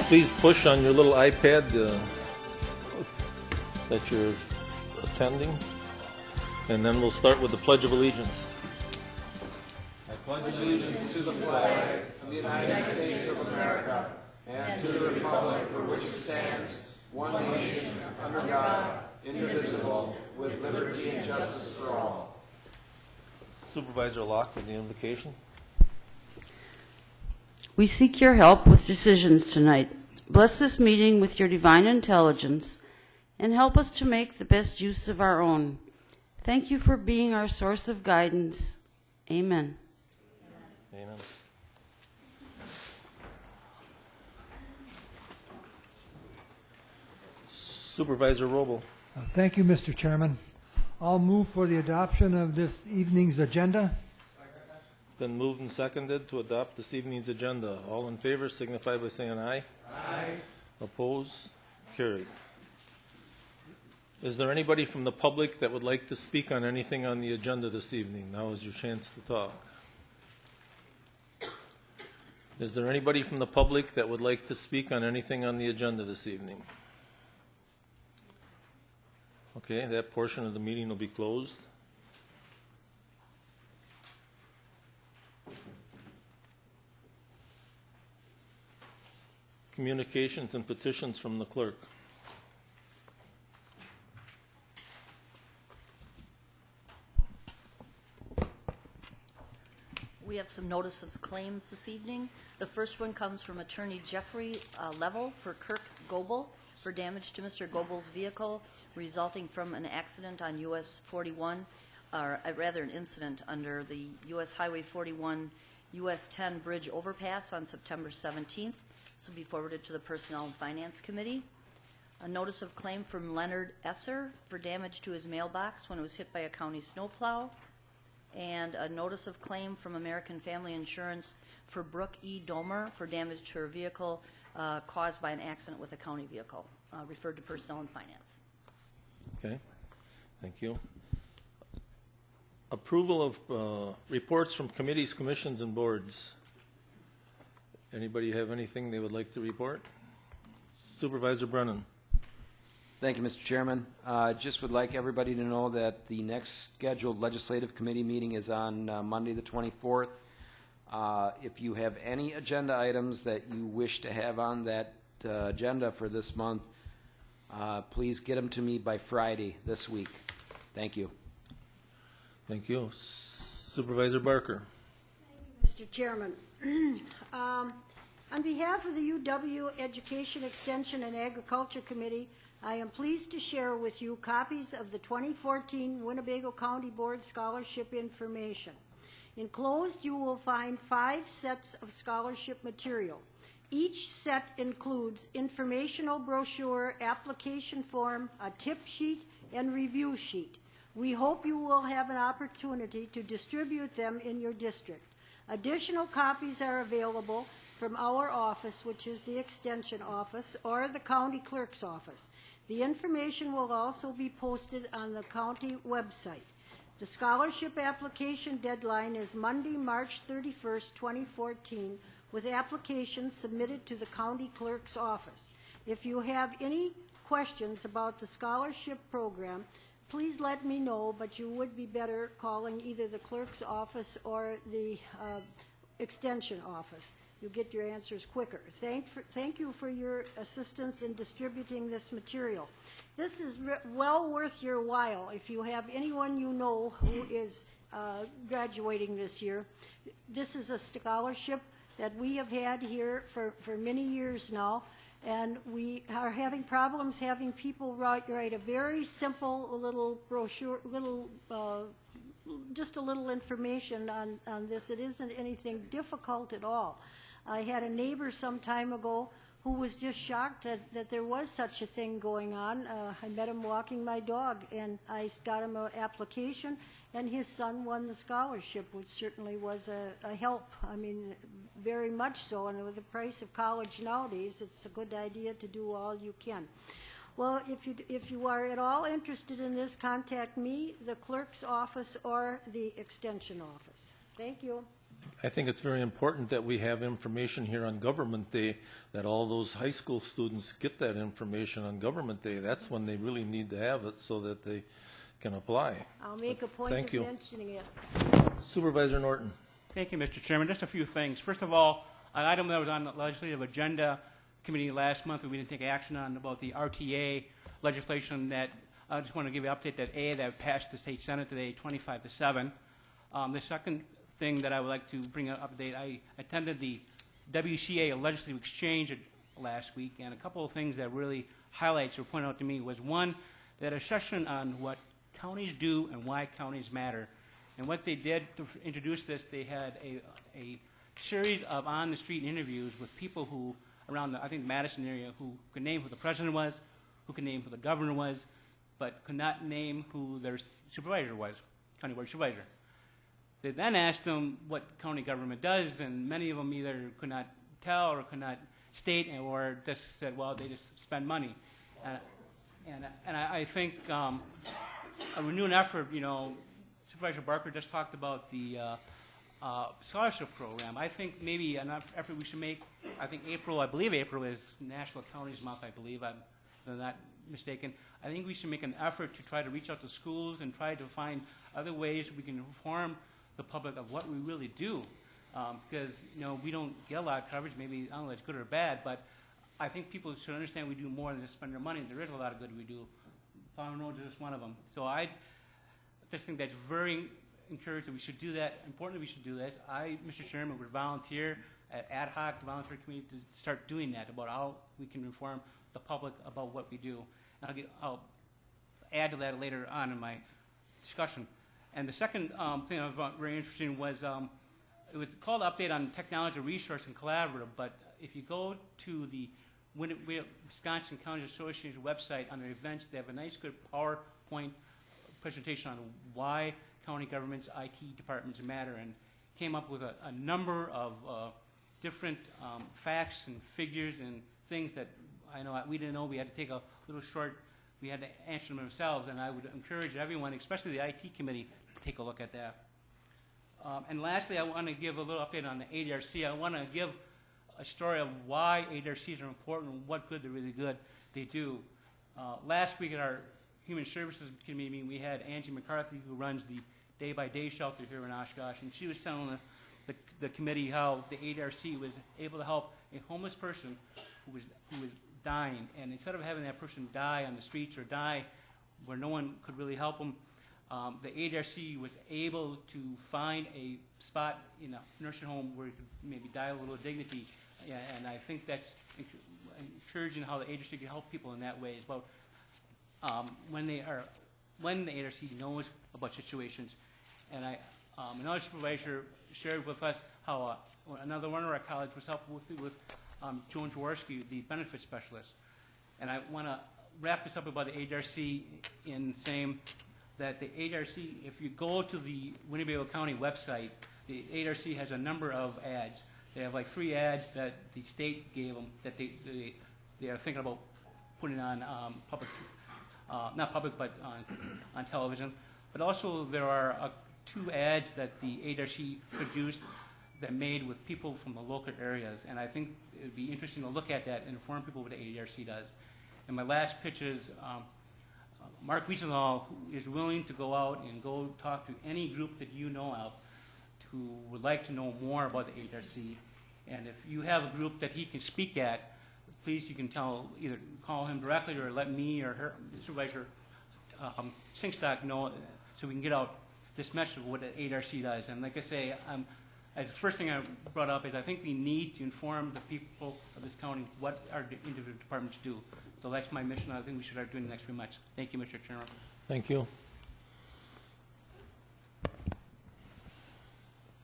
Please push on your little iPad that you're attending, and then we'll start with the Pledge of Allegiance. I pledge allegiance to the flag of the United States of America and to the republic for which it stands, one nation, under God, indivisible, with liberty and justice for all. Supervisor Locke with the invocation. We seek your help with decisions tonight. Bless this meeting with your divine intelligence and help us to make the best use of our own. Thank you for being our source of guidance. Amen. Amen. Supervisor Robel. Thank you, Mr. Chairman. I'll move for the adoption of this evening's agenda. It's been moved and seconded to adopt this evening's agenda. All in favor signify by saying aye. Aye. Opposed? Carried. Is there anybody from the public that would like to speak on anything on the agenda this evening? Now is your chance to talk. Is there anybody from the public that would like to speak on anything on the agenda this evening? Okay, that portion of the meeting will be closed. Communications and petitions from the clerk. We have some notice of claims this evening. The first one comes from Attorney Jeffrey Level for Kirk Goebel for damage to Mr. Goebel's vehicle resulting from an accident on US 41, or rather an incident under the US Highway 41 US 10 bridge overpass on September 17th. This will be forwarded to the Personnel and Finance Committee. A notice of claim from Leonard Esser for damage to his mailbox when it was hit by a county snowplow. And a notice of claim from American Family Insurance for Brooke E. Domer for damage to her vehicle caused by an accident with a county vehicle, referred to Personnel and Finance. Okay, thank you. Approval of reports from committees, commissions, and boards. Anybody have anything they would like to report? Supervisor Brennan. Thank you, Mr. Chairman. Just would like everybody to know that the next scheduled legislative committee meeting is on Monday the 24th. If you have any agenda items that you wish to have on that agenda for this month, please get them to me by Friday this week. Thank you. Thank you. Supervisor Barker. Thank you, Mr. Chairman. On behalf of the UW Education, Extension, and Agriculture Committee, I am pleased to share with you copies of the 2014 Winnebago County Board Scholarship information. Enclosed, you will find 5 sets of scholarship material. Each set includes informational brochure, application form, a tip sheet, and review sheet. We hope you will have an opportunity to distribute them in your district. Additional copies are available from our office, which is the Extension Office, or the County Clerk's Office. The information will also be posted on the county website. The scholarship application deadline is Monday, March 31st, 2014, with applications submitted to the County Clerk's Office. If you have any questions about the scholarship program, please let me know, but you would be better calling either the Clerk's Office or the Extension Office. You'll get your answers quicker. Thank you for your assistance in distributing this material. This is well worth your while if you have anyone you know who is graduating this year. This is a scholarship that we have had here for many years now, and we are having problems having people write a very simple little brochure, just a little information on this. It isn't anything difficult at all. I had a neighbor some time ago who was just shocked that there was such a thing going on. I met him walking my dog, and I got him an application, and his son won the scholarship, which certainly was a help. I mean, very much so, and with the price of college nowadays, it's a good idea to do all you can. Well, if you are at all interested in this, contact me, the Clerk's Office, or the Extension Office. Thank you. I think it's very important that we have information here on Government Day, that all those high school students get that information on Government Day. That's when they really need to have it so that they can apply. I'll make a point Thank of you. mentioning it. Supervisor Norton. Thank you, Mr. Chairman. Just a few things. First of all, an item that was on the legislative agenda committee last month that we didn't take action on about the RTA legislation that I just want to give you an update that passed the state senate today 25-7. The second thing that I would like to bring an update, I attended the WCA legislative exchange last week, and a couple of things that really highlights or pointed out to me was one, that a session on what counties do and why counties matter. And what they did to introduce this, they had a series of on-the-street interviews with people who, around the, I think, Madison area, who could name who the president was, who could name who the governor was, but could not name who their supervisor was, county board supervisor. They then asked them what county government does, and many of them either could not tell or could not state, or just said, well, they just spend money. And I think a renewed effort, you know, Supervisor Barker just talked about the scholarship program. I think maybe an effort we should make, I believe April is National Counties Month, I believe, if I'm not mistaken. I think we should make an effort to try to reach out to schools and try to find other ways we can inform the public of what we really do. Because, you know, we don't get a lot of coverage, maybe, I don't know if it's good or bad, but I think people should understand we do more than just spend their money. There is a lot of good we do. Farm Road is just one of them. So I just think that's very encouraged that we should do that. Important that we should do this. I, Mr. Chairman, would volunteer at ad hoc volunteer committee to start doing that about how we can inform the public about what we do. And I'll add to that later on in my discussion. And the second thing I was very interested in was it was called Update on Technology Resource and Collaborative, but if you go to the Wisconsin County Association website under events, they have a nice good PowerPoint presentation on why county government's IT departments matter, and came up with a number of different facts and figures and things that I know we didn't know. We had to take a little short, we had to answer them ourselves, and I would encourage everyone, especially the IT committee, to take a look at that. And lastly, I want to give a little update on the ADRC. I want to give a story of why ADRCs are important and what good they do. Last week at our Human Services Committee meeting, we had Angie McCarthy, who runs the day-by-day shelter here in Oshkosh, and she was telling the committee how the ADRC was able to help a homeless person who was dying, and instead of having that person die on the streets or die where no one could really help them, the ADRC was able to find a spot in a nursing home where he could maybe die a little dignity, and I think that's encouraging how the ADRC can help people in that way. It's about when the ADRC knows about situations. And another supervisor shared with us how another one of our colleagues was helping with Joan Jaworski, the benefit specialist. And I want to wrap this up about the ADRC in saying that the ADRC, if you go to the Winnebago County website, the ADRC has a number of ads. They have like 3 ads that the state gave them that they are thinking about putting on public, not public, but on television. But also there are 2 ads that the ADRC produced that made with people from the local areas. And I think it would be interesting to look at that and inform people what the ADRC does. And my last pitch is Mark Wiesenthal, who is willing to go out and go talk to any group that you know of who would like to know more about the ADRC. And if you have a group that he can speak at, please, you can either call him directly or let me or her, Supervisor Singstock, know so we can get out this message of what the ADRC does. And like I say, as the first thing I brought up is I think we need to inform the people of this county what our individual departments do. So that's my mission. I think we should start doing the next few months. Thank you, Mr. Chairman. Thank you.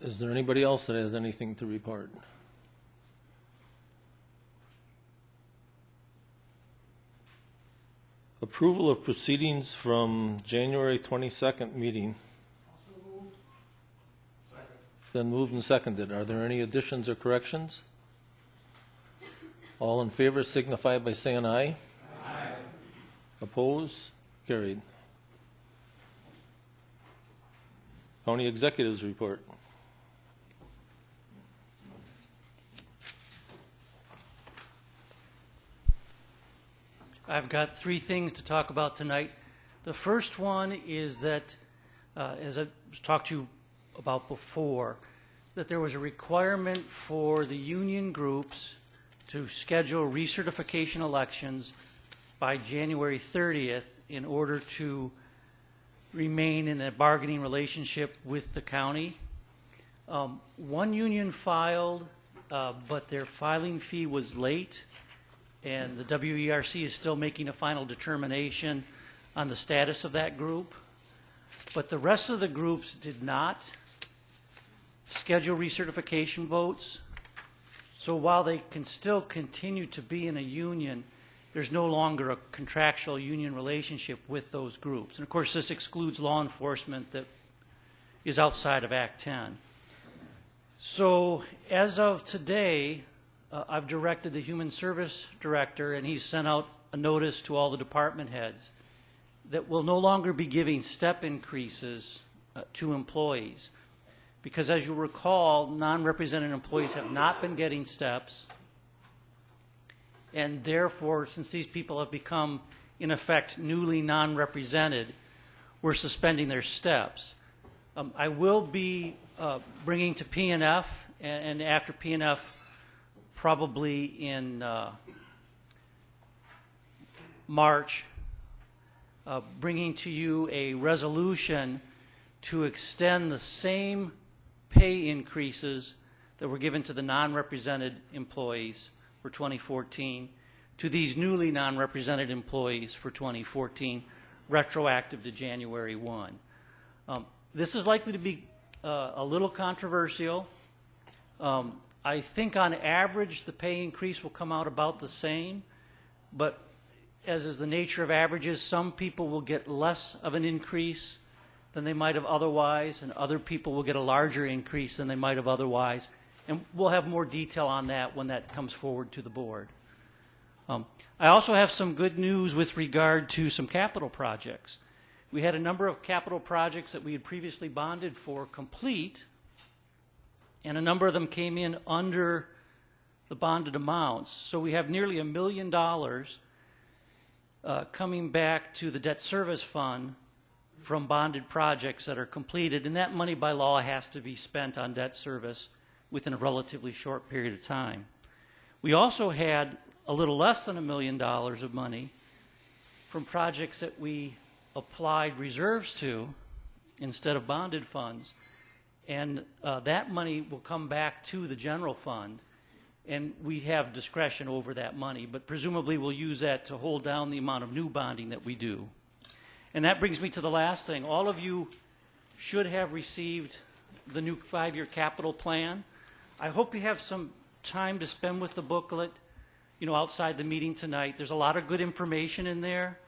Is there anybody else that has anything to report? Approval of proceedings from January 22nd meeting. Been moved and seconded. Are there any additions or corrections? All in favor signify by saying aye. Aye. Opposed? Carried. County Executives Report. I've got three things to talk about tonight. The first one is that, as I talked to you about before, that there was a requirement for the union groups to schedule recertification elections by January 30th in order to remain in a bargaining relationship with the county. One union filed, but their filing fee was late, and the WERC is still making a final determination on the status of that group. But the rest of the groups did not schedule recertification votes. So while they can still continue to be in a union, there's no longer a contractual union relationship with those groups. And of course, this excludes law enforcement that is outside of Act 10. So as of today, I've directed the Human Service Director, and he's sent out a notice to all the department heads that will no longer be giving step increases to employees. Because as you recall, non-represented employees have not been getting steps, and therefore, since these people have become, in effect, newly non-represented, we're suspending their steps. I will be bringing to PNF, and after PNF, probably in March, bringing to you a resolution to extend the same pay increases that were given to the non-represented employees for 2014 to these newly non-represented employees for 2014, retroactive to January 1. This is likely to be a little controversial. I think on average the pay increase will come out about the same, but as is the nature of averages, some people will get less of an increase than they might have otherwise, and other people will get a larger increase than they might have otherwise. And we'll have more detail on that when that comes forward to the board. I also have some good news with regard to some capital projects. We had a number of capital projects that we had previously bonded for complete, and a number of them came in under the bonded amounts. So we have nearly $1 million coming back to the debt service fund from bonded projects that are completed, and that money by law has to be spent on debt service within a relatively short period of time. We also had a little less than $1 million of money from projects that we applied reserves to instead of bonded funds, and that money will come back to the general fund, and we have discretion over that money, but presumably we'll use that to hold down the amount of new bonding that we do. And that brings me to the last thing. All of you should have received the new 5-year capital plan. I hope you have some time to spend with the booklet, outside the meeting tonight. There's a lot of good information in there.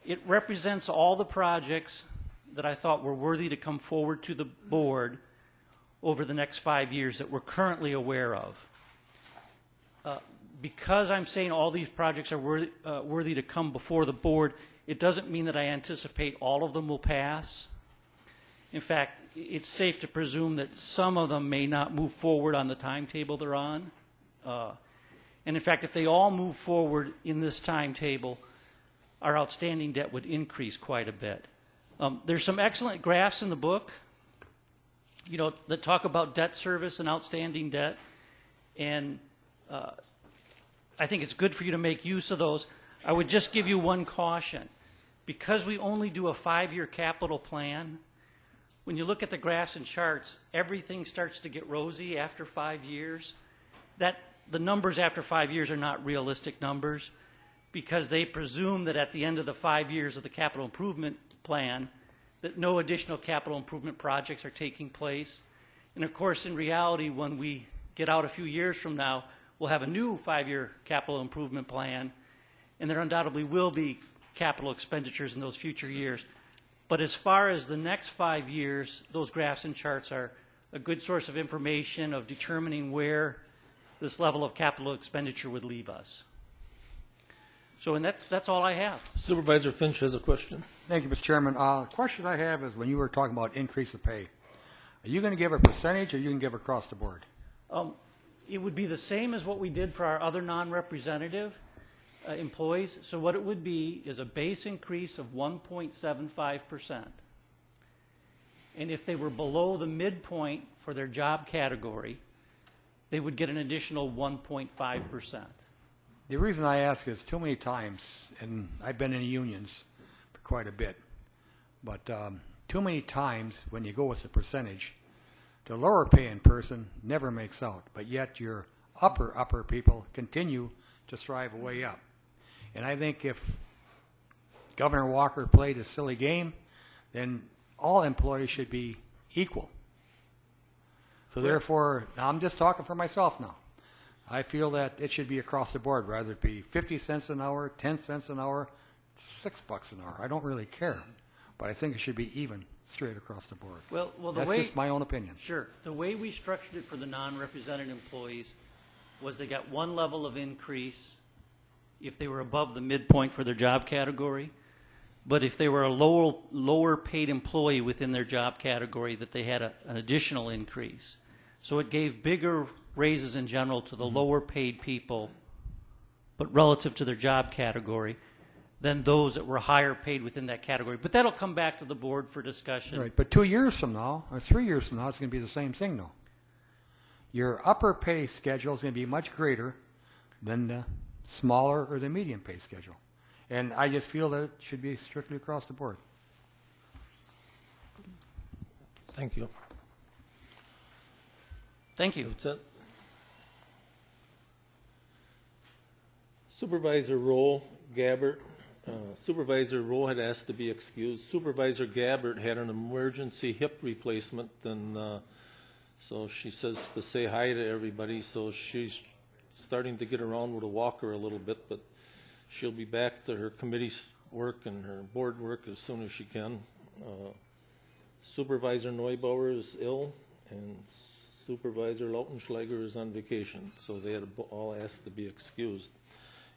It represents all the projects that I thought were worthy to come forward to the board over the next 5 years that we're currently aware of. Because I'm saying all these projects are worthy to come before the board, it doesn't mean that I anticipate all of them will pass. In fact, it's safe to presume that some of them may not move forward on the timetable they're on. And in fact, if they all move forward in this timetable, our outstanding debt would increase quite a bit. There's some excellent graphs in the book, that talk about debt service and outstanding debt. And I think it's good for you to make use of those. I would just give you one caution. Because we only do a 5-year capital plan, when you look at the graphs and charts, everything starts to get rosy after 5 years. The numbers after 5 years are not realistic numbers, because they presume that at the end of the 5 years of the capital improvement plan, that no additional capital improvement projects are taking place. And of course, in reality, when we get out a few years from now, we'll have a new 5-year capital improvement plan, and there undoubtedly will be capital expenditures in those future years. But as far as the next 5 years, those graphs and charts are a good source of information of determining where this level of capital expenditure would leave us. So, and that's all I have. Supervisor Finch has a question. Thank you, Mr. Chairman. The question I have is when you were talking about increase of pay, are you going to give a percentage or are you going to give across the board? It would be the same as what we did for our other non-representative. employees. So what it would be is a base increase of 1.75%. And if they were below the midpoint for their job category, they would get an additional 1.5%. The reason I ask is too many times, and I've been in unions for quite a bit, but too many times when you go with a percentage, the lower paying person never makes out, but yet your upper people continue to strive way up. And I think if Governor Walker played a silly game, then all employees should be equal. So therefore, now I'm just talking for myself now. I feel that it should be across the board, rather it be 50 cents an hour, 10 cents an hour, $6 an hour. I don't really care, but I think it should be even straight across the board. Well, That's just my own opinion. Sure. The way we structured it for the non-represented employees was they got one level of increase if they were above the midpoint for their job category, but if they were a lower paid employee within their job category, that they had an additional increase. So it gave bigger raises in general to the lower paid people, but relative to their job category, than those that were higher paid within that category. But that'll come back to the board for discussion. Right, but 2 years from now, or 3 years from now, it's going to be the same thing, though. Your upper pay schedule is going to be much greater than the smaller or the medium pay schedule. And I just feel that it should be strictly across the board. Thank you. Thank you. That's it. Supervisor Roll, Gabbert. Supervisor Roll had asked to be excused. Supervisor Gabbert had an emergency hip replacement, and so she says to say hi to everybody. So she's starting to get around with a walker a little bit, but she'll be back to her committee work and her board work as soon as she can. Supervisor Neubauer is ill, and Supervisor Lautenschläger is on vacation, so they had all asked to be excused.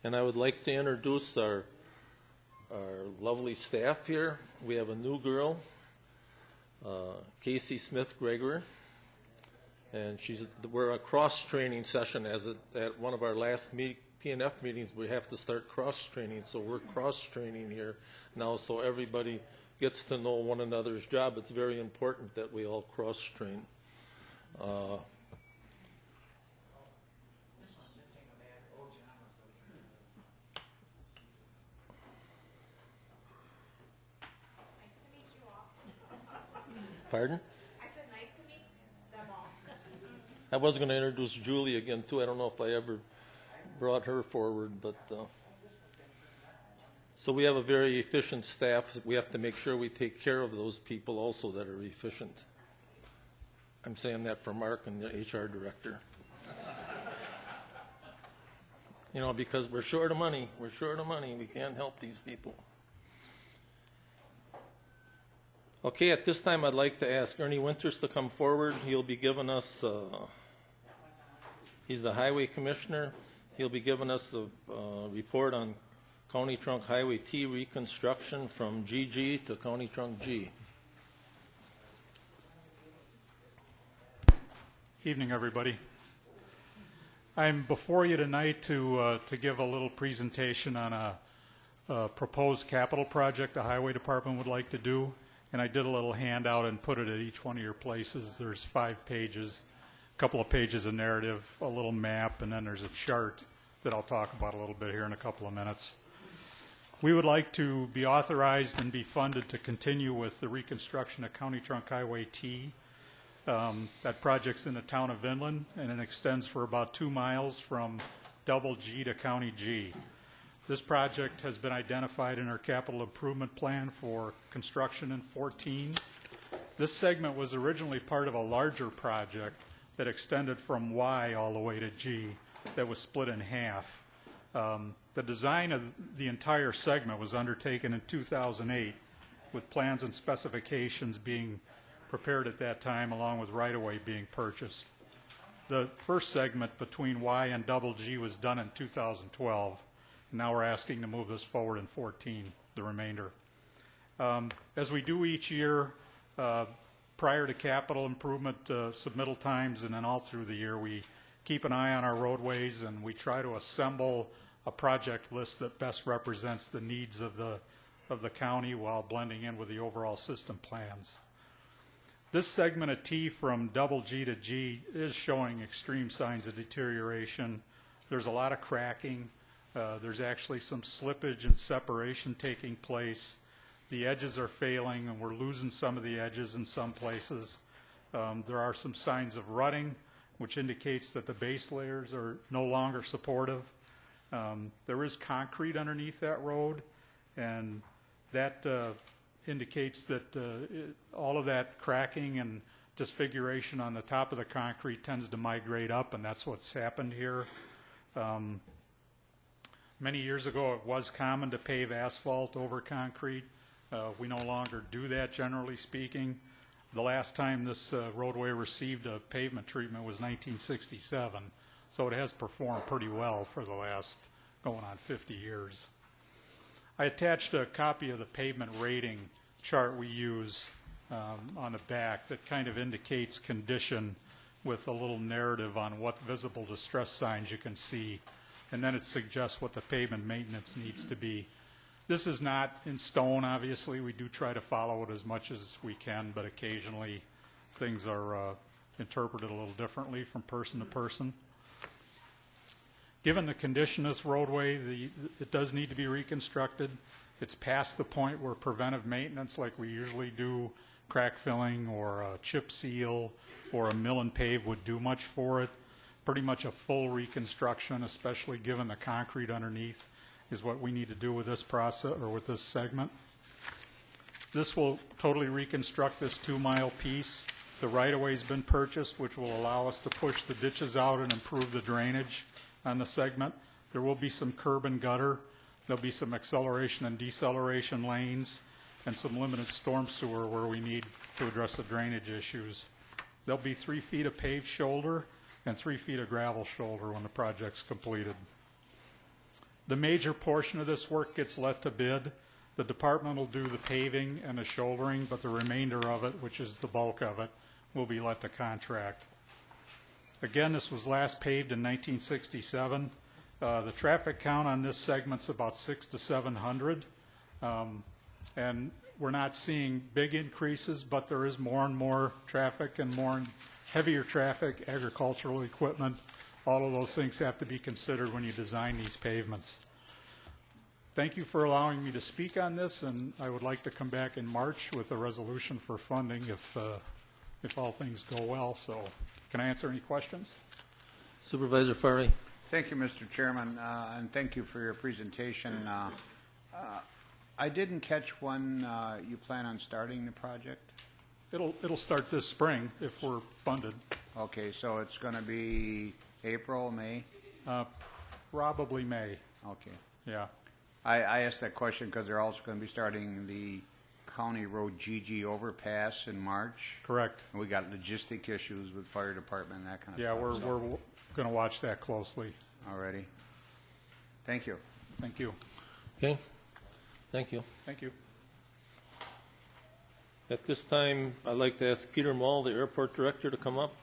And I would like to introduce our lovely staff here. We have a new girl, Casey Smith-Gregor, and we're a cross-training session at one of our last PNF meetings. We have to start cross-training, so we're cross-training here now so everybody gets to know one another's job. It's very important that we all cross-train. Pardon? I said nice to meet them all. I was going to introduce Julie again, too. I don't know if I ever brought her forward, but so we have a very efficient staff. We have to make sure we take care of those people also that are efficient. I'm saying that for Mark and the HR director. You know, because we're short of money. We're short of money. We can't help these people. Okay, at this time, I'd like to ask Ernie Winters to come forward. He'll be giving us, he's the highway commissioner. He'll be giving us a report on County Trunk Highway T reconstruction from GG to County Trunk G. Evening, everybody. I'm before you tonight to give a little presentation on a proposed capital project the Highway Department would like to do. And I did a little handout and put it at each one of your places. There's 5 pages, a couple of pages of narrative, a little map, and then there's a chart that I'll talk about a little bit here in a couple of minutes. We would like to be authorized and be funded to continue with the reconstruction of County Trunk Highway T. That project's in the town of Inland, and it extends for about 2 miles from Double G to County G. This project has been identified in our capital improvement plan for construction in 2014. This segment was originally part of a larger project that extended from Y all the way to G that was split in half. The design of the entire segment was undertaken in 2008 with plans and specifications being prepared at that time along with right-of-way being purchased. The first segment between Y and Double G was done in 2012. Now we're asking to move this forward in 2014, the remainder. As we do each year, prior to capital improvement submittal times and then all through the year, we keep an eye on our roadways and we try to assemble a project list that best represents the needs of the county while blending in with the overall system plans. This segment of T from double G to G is showing extreme signs of deterioration. There's a lot of cracking. There's actually some slippage and separation taking place. The edges are failing, and we're losing some of the edges in some places. There are some signs of rutting, which indicates that the base layers are no longer supportive. There is concrete underneath that road, and that indicates that all of that cracking and disfiguration on the top of the concrete tends to migrate up, and that's what's happened here. Many years ago, it was common to pave asphalt over concrete. We no longer do that, generally speaking. The last time this roadway received a pavement treatment was 1967, so it has performed pretty well for the last going on 50 years. I attached a copy of the pavement rating chart we use on the back that kind of indicates condition with a little narrative on what visible distress signs you can see, and then it suggests what the pavement maintenance needs to be. This is not in stone, obviously. We do try to follow it as much as we can, but occasionally things are interpreted a little differently from person to person. Given the condition of this roadway, it does need to be reconstructed. It's past the point where preventive maintenance, like we usually do, crack filling or a chip seal or a mill and pave, would do much for it. Pretty much a full reconstruction, especially given the concrete underneath, is what we need to do with this process or with this segment. This will totally reconstruct this 2-mile piece. The right-of-way's been purchased, which will allow us to push the ditches out and improve the drainage on the segment. There will be some curb and gutter. There'll be some acceleration and deceleration lanes and some limited storm sewer where we need to address the drainage issues. There'll be 3 feet of paved shoulder and 3 feet of gravel shoulder when the project's completed. The major portion of this work gets let to bid. The department will do the paving and the shouldering, but the remainder of it, which is the bulk of it, will be let to contract. Again, this was last paved in 1967. The traffic count on this segment's about 600 to 700, and we're not seeing big increases, but there is more and more traffic and more heavier traffic, agricultural equipment. All of those things have to be considered when you design these pavements. Thank you for allowing me to speak on this, and I would like to come back in March with a resolution for funding if all things go well. So, can I answer any questions? Supervisor Farley. Thank you, Mr. Chairman, and thank you for your presentation. I didn't catch when you plan on starting the project. It'll start this spring if we're funded. Okay, so it's going to be April, May? Probably May. Okay. Yeah. I asked that question because they're also going to be starting the County Road GG overpass in March. Correct. And we got logistic issues with fire department and that kind of Yeah, stuff. we're going to watch that closely. Already. Thank you. Thank you. Okay. Thank you. Thank you. At this time, I'd like to ask Peter Mall, the airport director, to come up.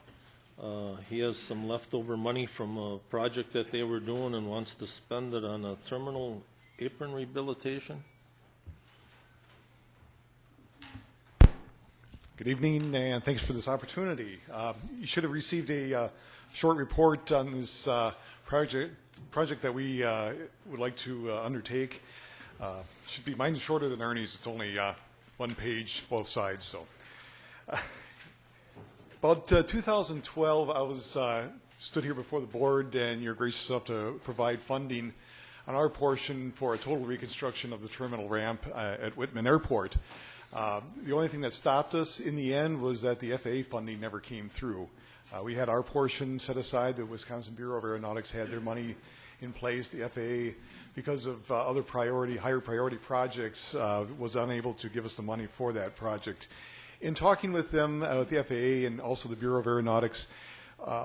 He has some leftover money from a project that they were doing and wants to spend it on a terminal apron rehabilitation. Good evening, and thanks for this opportunity. You should have received a short report on this project that we would like to undertake. Should be, mine's shorter than Ernie's. It's only 1 page, both sides. So, about 2012, I was stood here before the board, and you're gracious enough to provide funding on our portion for a total reconstruction of the terminal ramp at Whitman Airport. The only thing that stopped us in the end was that the FAA funding never came through. We had our portion set aside. The Wisconsin Bureau of Aeronautics had their money in place. The FAA, because of other higher priority projects, was unable to give us the money for that project. In talking with them, with the FAA and also the Bureau of Aeronautics,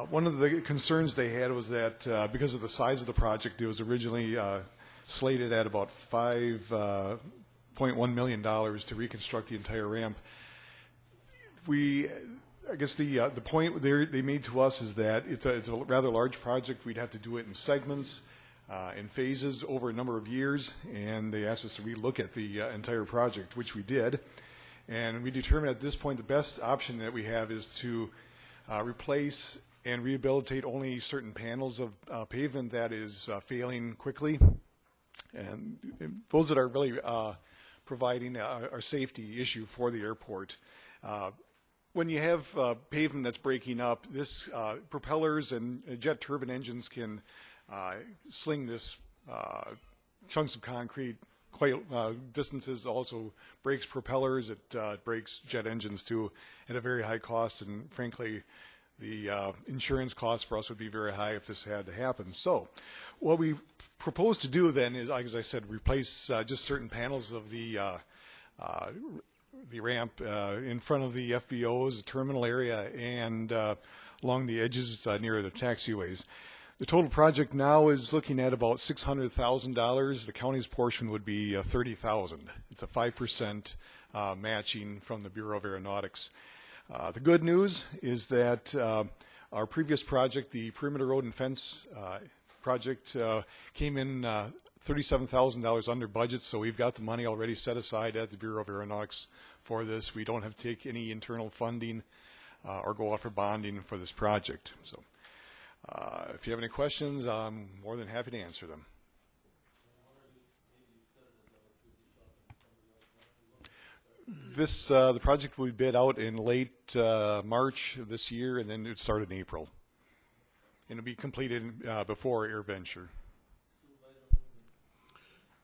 one of the concerns they had was that because of the size of the project, it was originally slated at about $5.1 million to reconstruct the entire ramp. I guess the point they made to us is that it's a rather large project. We'd have to do it in segments. in phases over a number of years, and they asked us to relook at the entire project, which we did. And we determined at this point the best option that we have is to replace and rehabilitate only certain panels of pavement that is failing quickly, and those that are really providing a safety issue for the airport. When you have pavement that's breaking up, this propellers and jet turbine engines can sling this chunks of concrete quite distances. Also breaks propellers, it breaks jet engines too at a very high cost, and frankly the insurance cost for us would be very high if this had to happen. So what we propose to do then is, as I said, replace just certain panels of the ramp in front of the FBOs, the terminal area, and along the edges near the taxiways. The total project now is looking at about $600,000. The county's portion would be $30,000. It's a 5% matching from the Bureau of Aeronautics. The good news is that our previous project, the perimeter road and fence project, came in $37,000 under budget, so we've got the money already set aside at the Bureau of Aeronautics for this. We don't have to take any internal funding or go out for bonding for this project. So if you have any questions, I'm more than happy to answer them. The project will be bid out in late March of this year, and then it would start in April. And it'll be completed before AirVenture.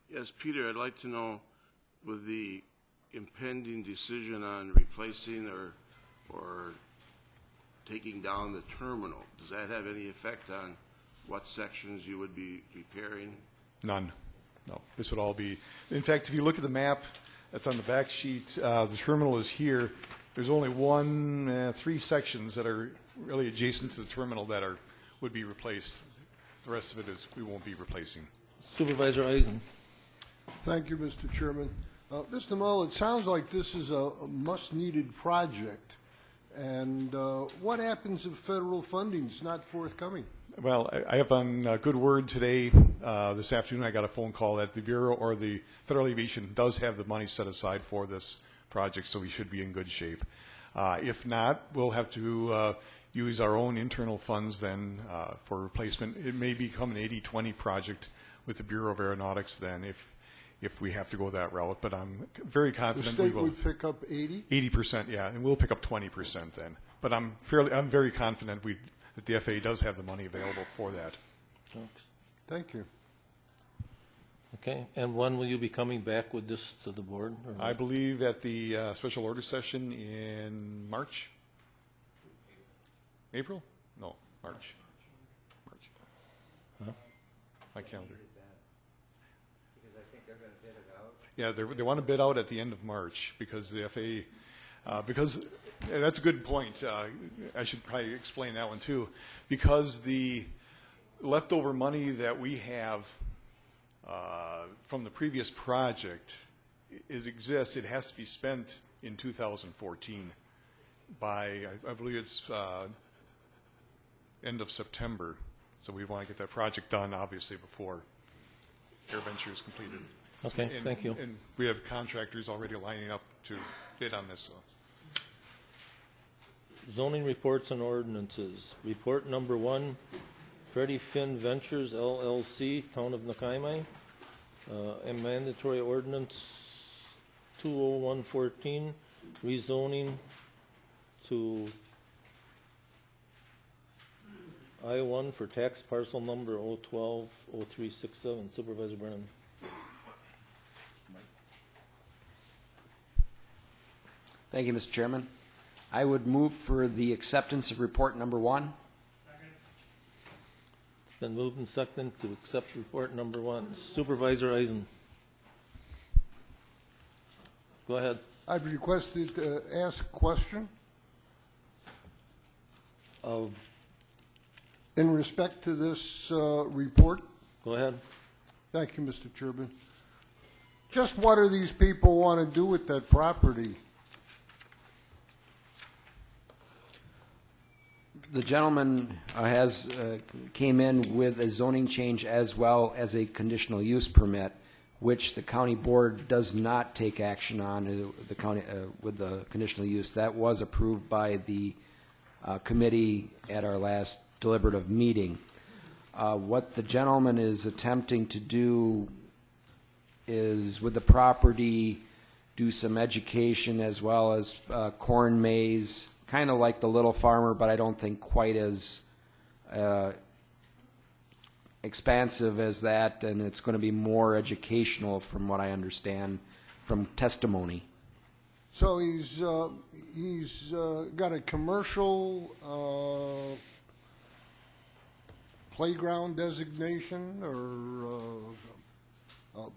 Yes, Peter, I'd like to know, with the impending decision on replacing or taking down the terminal, does that have any effect on what sections you would be repairing? None. No. This would all be, in fact, if you look at the map that's on the back sheet, the terminal is here. There's only three sections that are really adjacent to the terminal that would be replaced. The rest of it is we won't be replacing. Supervisor Eisen. Thank you, Mr. Chairman. Mr. Mull, it sounds like this is a much-needed project. And what happens if federal funding is not forthcoming? Well, I have on good word today, this afternoon, I got a phone call that the Bureau or the Federal Aviation does have the money set aside for this project, so we should be in good shape. If not, we'll have to use our own internal funds then for replacement. It may become an 80-20 project with the Bureau of Aeronautics then if we have to go that route, but I'm very confident we will. The state would pick up 80? 80%, yeah, and we'll pick up 20% then. But I'm very confident that the FAA does have the money available for that. Thank you. Okay, and when will you be coming back with this to the board? I believe at the special order session in March? April? No, March. March. Huh? My calendar. Yeah, they want to bid out at the end of March because the FAA, because that's a good point. I should probably explain that one too. Because the leftover money that we have from the previous project exists, it has to be spent in 2014 by, I believe it's end of September. So we want to get that project done, obviously, before AirVenture is completed. Okay, thank you. And we have contractors already lining up to bid on this. So. Zoning reports and ordinances. Report number 1, Freddie Finn Ventures, LLC, Town of Nakaimai. A mandatory ordinance 20114, rezoning to I-1 for tax parcel number 0120367. Supervisor Brennan. Thank you, Mr. Chairman. I would move for the acceptance of report number 1. Second. It's been moved and seconded to accept report number 1. Supervisor Eisen. Go ahead. I'd requested to ask a question. In respect to this report. Go ahead. Thank you, Mr. Chairman. Just what do these people want to do with that property? The gentleman came in with a zoning change as well as a conditional use permit, which the county board does not take action on the county with the conditional use. That was approved by the committee at our last deliberative meeting. What the gentleman is attempting to do is, with the property, do some education as well as corn maze, kind of like the Little Farmer, but I don't think quite as expansive as that, and it's going to be more educational from what I understand from testimony. So he's got a commercial playground designation or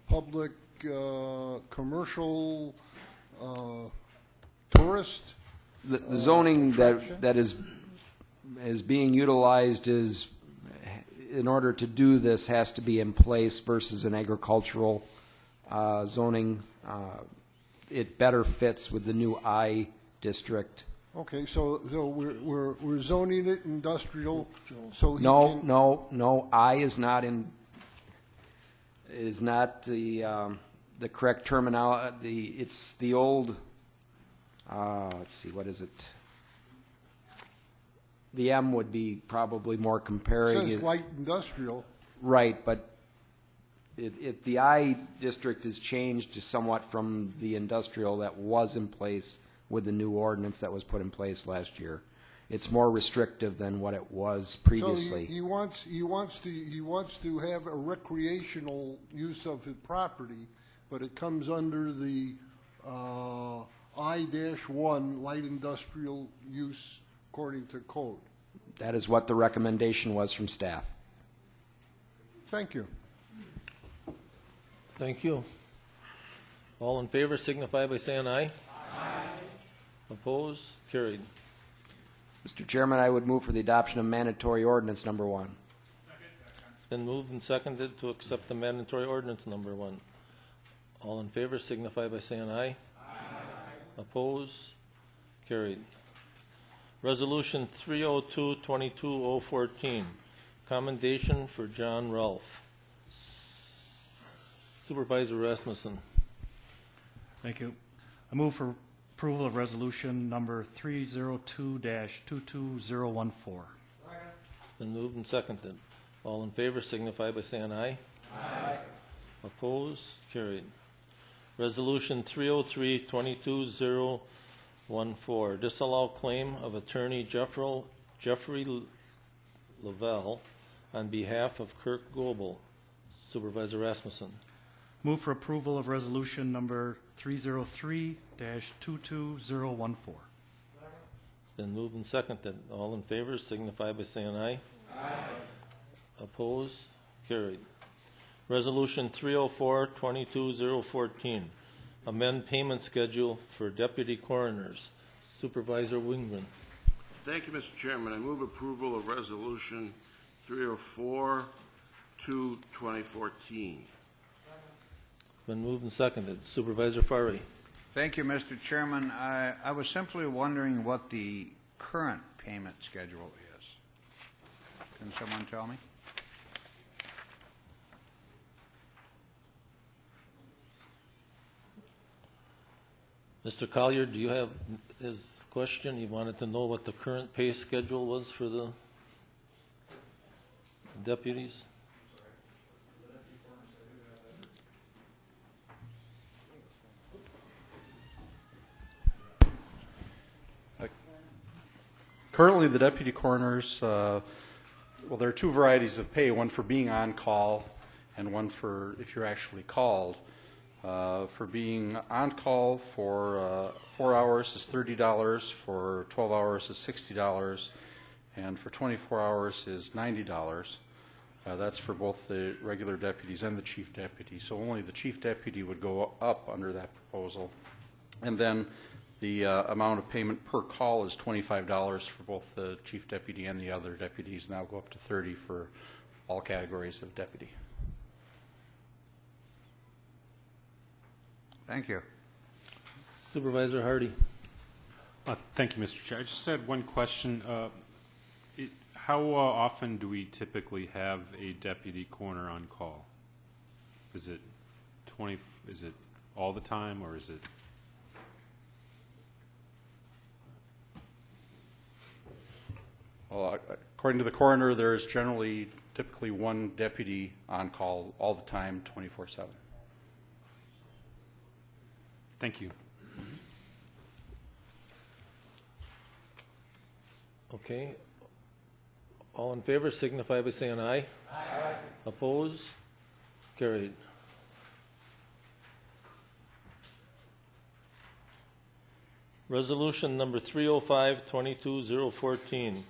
public commercial tourist? The zoning that is being utilized is, in order to do this, has to be in place versus an agricultural zoning. It better fits with the new I district. Okay, so we're zoning it industrial, so he No, can... no, I is not the correct terminology. It's the old, let's see, what is it? The M would be probably more comparing. It says light industrial. Right, but the I district is changed to somewhat from the industrial that was in place with the new ordinance that was put in place last year. It's more restrictive than what it was previously. So he wants to have a recreational use of his property, but it comes under the I-1 light industrial use according to code. That is what the recommendation was from staff. Thank you. Thank you. All in favor signify by saying aye. Aye. Opposed? Carried. Mr. Chairman, I would move for the adoption of mandatory ordinance number 1. It's been moved and seconded to accept the mandatory ordinance number 1. All in favor signify by saying aye. Aye. Opposed? Carried. Resolution 302-22014, commendation for John Ralph. Supervisor Rasmussen. Thank you. I move for approval of resolution number 302-22014. It's been moved and seconded. All in favor signify by saying aye. Aye. Opposed? Carried. Resolution 303-22014, disallow claim of attorney Jeffrey Lavelle on behalf of Kirk Goebel. Supervisor Rasmussen. Move for approval of resolution number 303-22014. It's been moved and seconded. All in favor signify by saying aye. Aye. Opposed? Carried. Resolution 304-22014, amend payment schedule for deputy coroners. Supervisor Wingren. Thank you, Mr. Chairman. I move approval of resolution 304-2014. Been moved and seconded. Supervisor Farley. Thank you, Mr. Chairman. I was simply wondering what the current payment schedule is. Can someone tell me? Mr. Collier, do you have his question? He wanted to know what the current pay schedule was for the deputies? Currently, the deputy coroners, well, there are two varieties of pay, one for being on call and one for if you're actually called. For being on call for 4 hours is $30, for 12 hours is $60, and for 24 hours is $90. That's for both the regular deputies and the chief deputy. So only the chief deputy would go up under that proposal. And then the amount of payment per call is $25 for both the chief deputy and the other deputies, now go up to $30 for all categories of deputy. Thank you. Supervisor Hardy. Thank you, Mr. Chair. I just had one question. How often do we typically have a deputy coroner on call? Is it is it all the time, or is it? Well, according to the coroner, there is generally typically one deputy on call all the time, 24/7. Thank you. Okay. All in favor signify by saying aye. Aye. Oppose? Carried. Resolution number 305-22014,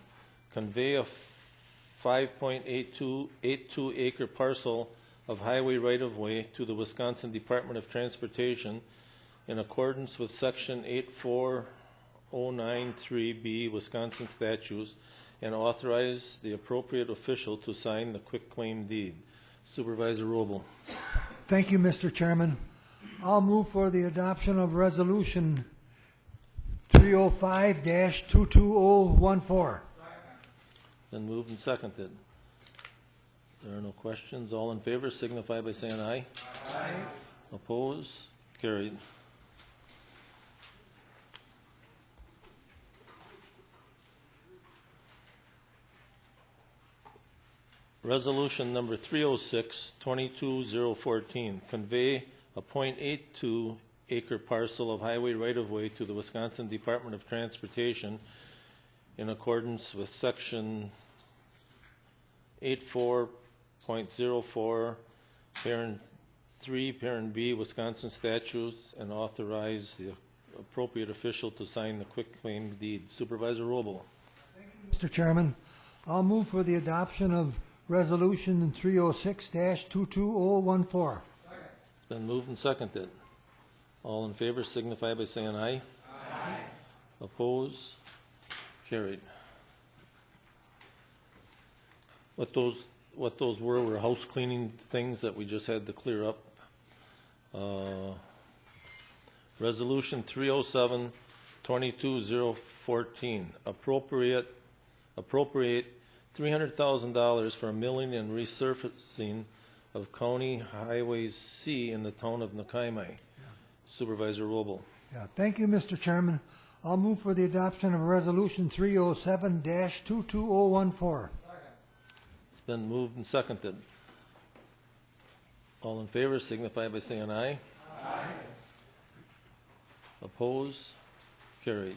convey a 5.82 acre parcel of highway right-of-way to the Wisconsin Department of Transportation in accordance with Section 84093B Wisconsin statutes, and authorize the appropriate official to sign the quitclaim deed. Supervisor Robel. Thank you, Mr. Chairman. I'll move for the adoption of Resolution 305-22014. Then moved and seconded. There are no questions. All in favor signify by saying aye. Aye. Oppose? Carried. Resolution number 306-22014, convey a .82 acre parcel of highway right-of-way to the Wisconsin Department of Transportation in accordance with Section 84.04, Parent 3, Parent B, Wisconsin statutes, and authorize the appropriate official to sign the quitclaim deed. Supervisor Robel. Mr. Chairman, I'll move for the adoption of Resolution 306-22014. It's been moved and seconded. All in favor signify by saying aye. Aye. Oppose? Carried. What those were house cleaning things that we just had to clear up. Resolution 307-22014, appropriate $300,000 for milling and resurfacing of County Highway C in the town of Nakaimai. Supervisor Robel. Yeah, thank you, Mr. Chairman. I'll move for the adoption of Resolution 307-22014. It's been moved and seconded. All in favor signify by saying aye. Aye. Oppose? Carried.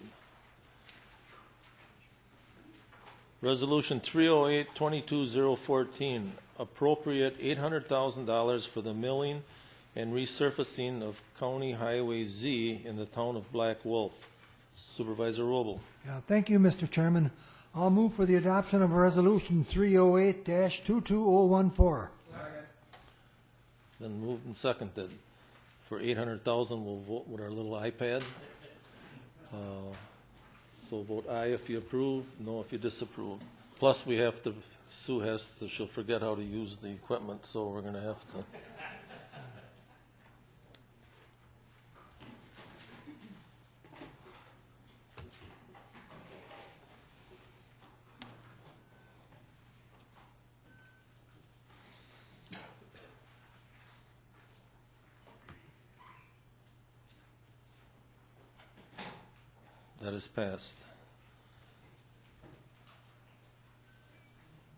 Resolution 308-22014, appropriate $800,000 for the milling and resurfacing of County Highway Z in the town of Black Wolf. Supervisor Robel. Yeah, thank you, Mr. Chairman. I'll move for the adoption of Resolution 308-22014. Then moved and seconded. For $800,000, we'll vote with our little iPad. So vote aye if you approve, no if you disapprove. Plus, we have to, Sue has to, she'll forget how to use the equipment, so we're going to have to. That is passed.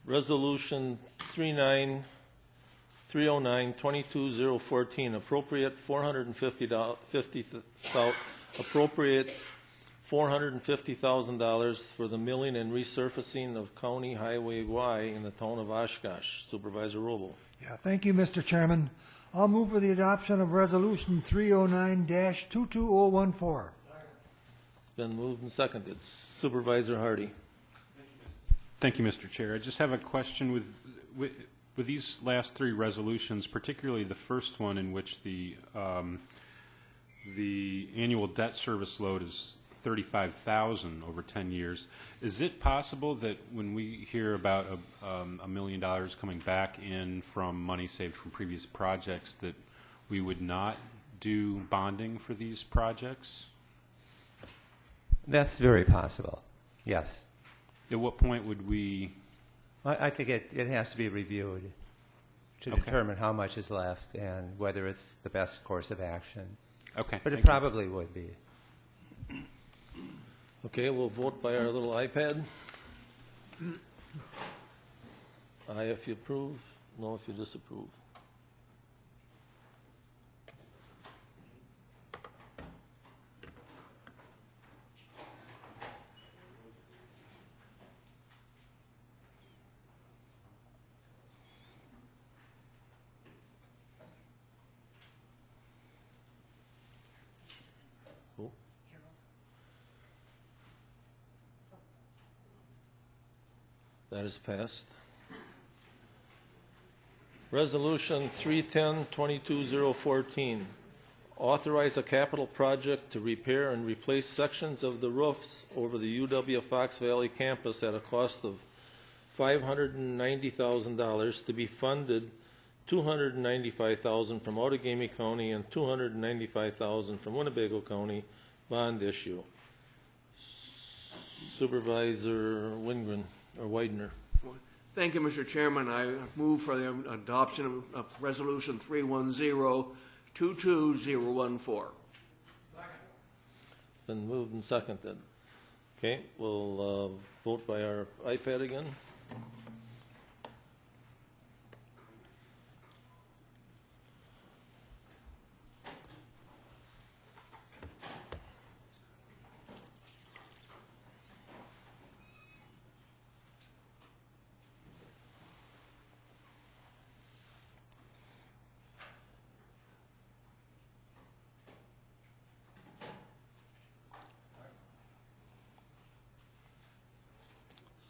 Resolution 309-22014, appropriate $450,000 for the milling and resurfacing of County Highway Y in the town of Oshkosh. Supervisor Robel. Yeah, thank you, Mr. Chairman. I'll move for the adoption of Resolution 309-22014. Been moved and seconded. Supervisor Hardy. Thank you, Mr. Chair. I just have a question with these last three resolutions, particularly the first one in which the annual debt service load is $35,000 over 10 years. Is it possible that when we hear about $1 million coming back in from money saved from previous projects, that we would not do bonding for these projects? That's very possible, yes. At what point would we I think it has to be reviewed to Okay. determine how much is left and whether it's the best course of action. Okay, But it thank you. probably would be. Okay, we'll vote by our little iPad. Aye if you approve, no if you disapprove. Cool. That is passed. Resolution 310-22014, authorize a capital project to repair and replace sections of the roofs over the UW Fox Valley campus at a cost of $590,000 to be funded $295,000 from Outagamie County and $295,000 from Winnebago County bond issue. Supervisor Wingren, or Widener. Thank you, Mr. Chairman. I move for the adoption of Resolution 310-22014. Been moved and seconded. Okay, we'll vote by our iPad again.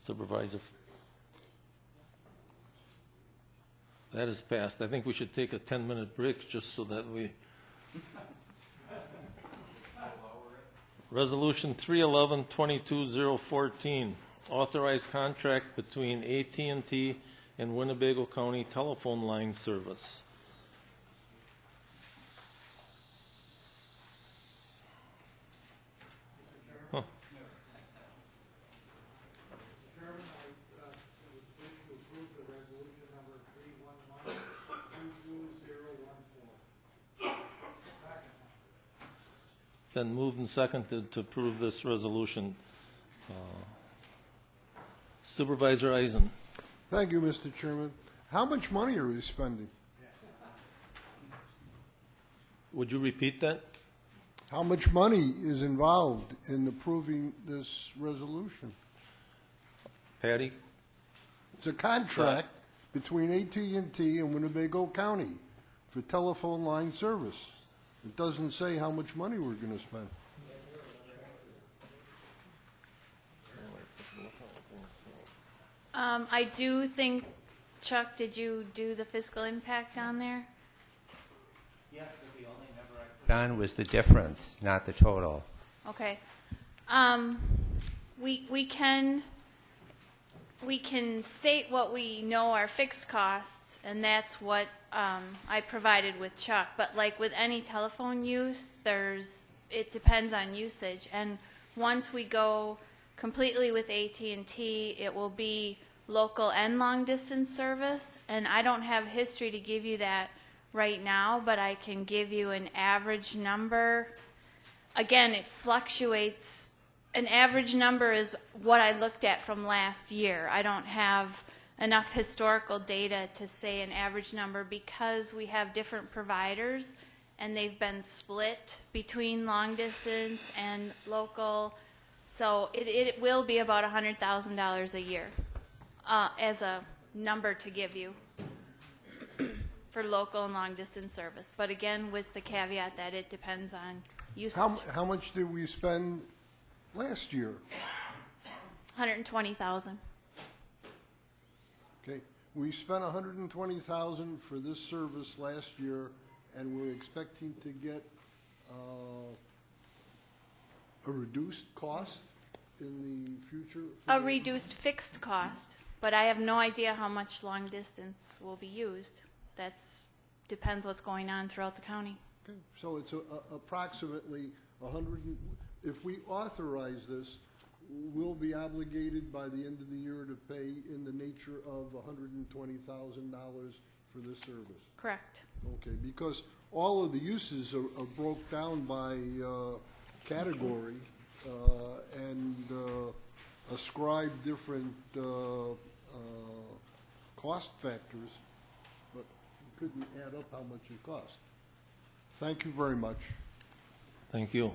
Supervisor. That is passed. I think we should take a 10-minute break just so that we. Resolution 311-22014, authorized contract between AT&T and Winnebago County telephone line service. Huh. Been moved and seconded to approve this resolution. Supervisor Eisen. Thank you, Mr. Chairman. How much money are we spending? Would you repeat that? How much money is involved in approving this resolution? Patty? It's a contract between AT&T and Winnebago County for telephone line service. It doesn't say how much money we're going to spend. I do think, Chuck, did you do the fiscal impact on there? Yes, but the only number I put on was the difference, not the total. Okay. We can state what we know are fixed costs, and that's what I provided with Chuck. But like with any telephone use, it depends on usage. And once we go completely with AT&T, it will be local and long distance service. And I don't have history to give you that right now, but I can give you an average number. Again, it fluctuates. An average number is what I looked at from last year. I don't have enough historical data to say an average number because we have different providers and they've been split between long distance and local. So it will be about $100,000 a year as a number to give you for local and long distance service. But again, with the caveat that it depends on usage. How much did we spend last year? $120,000. Okay, we spent $120,000 for this service last year, and we're expecting to get a reduced cost in the future. A reduced fixed cost, but I have no idea how much long distance will be used. That's depends what's going on throughout the county. Okay, so it's approximately 100. If we authorize this, will be obligated by the end of the year to pay in the nature of $120,000 for this service. Correct. Okay, because all of the uses are broke down by category and ascribe different cost factors, but you couldn't add up how much it cost. Thank you very much. Thank you.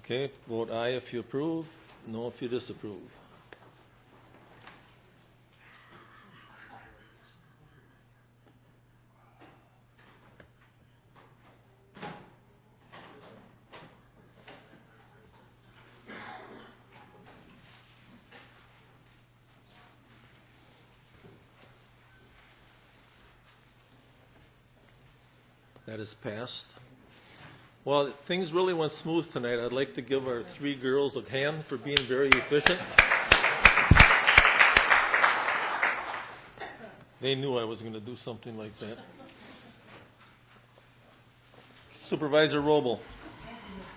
Okay, vote aye if you approve, no if you disapprove. That is passed. Well, things really went smooth tonight. I'd like to give our three girls a hand for being very efficient. They knew I was going to do something like that. Supervisor Robel.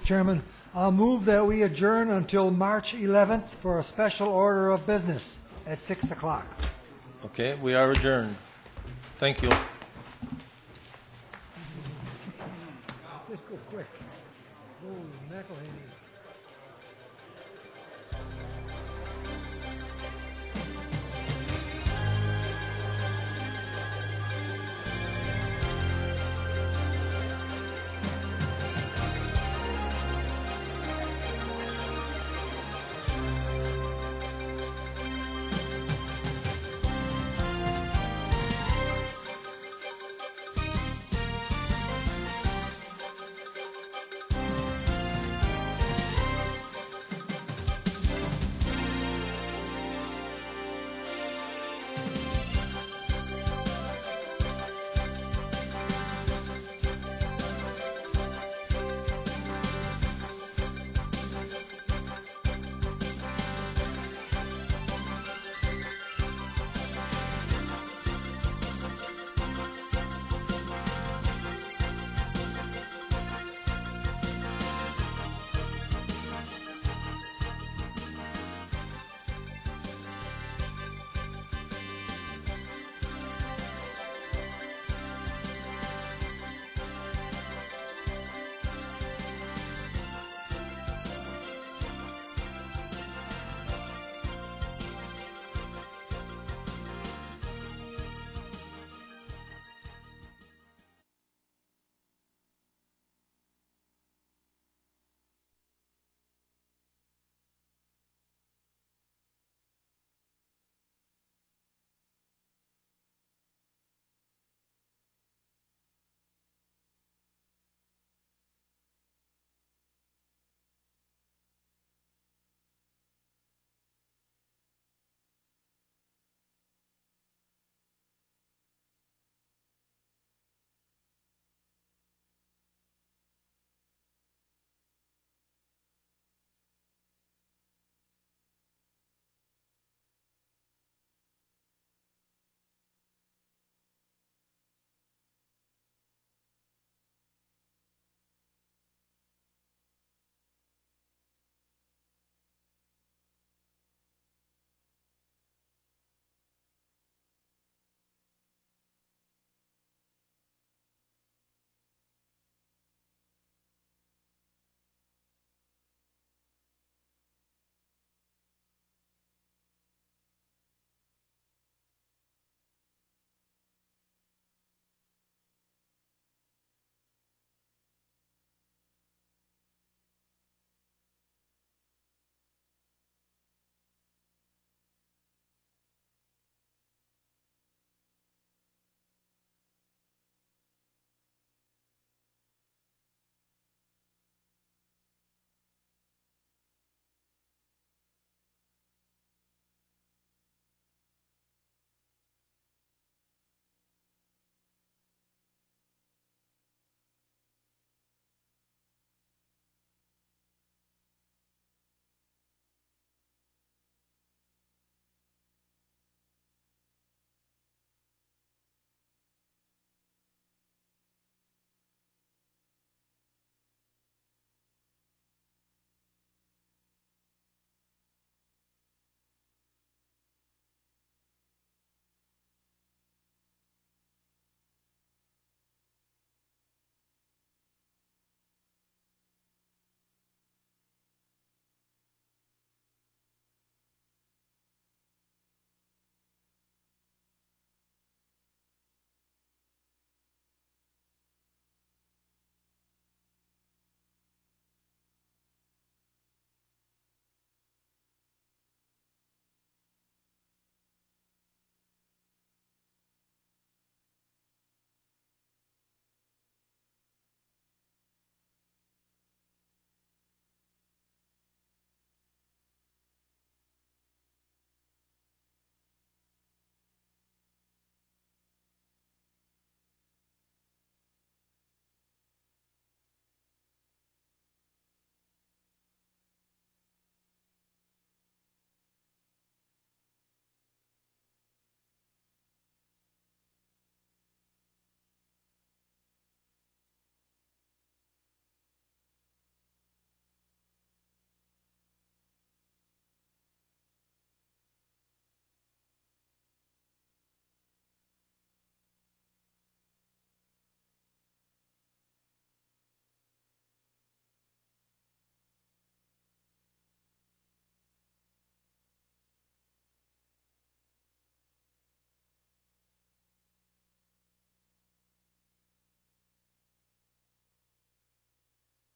Chairman, I'll move that we adjourn until March 11th for a special order of business at 6 o'clock. Okay, we are adjourned. Thank you. Let's go quick. Holy mackerel.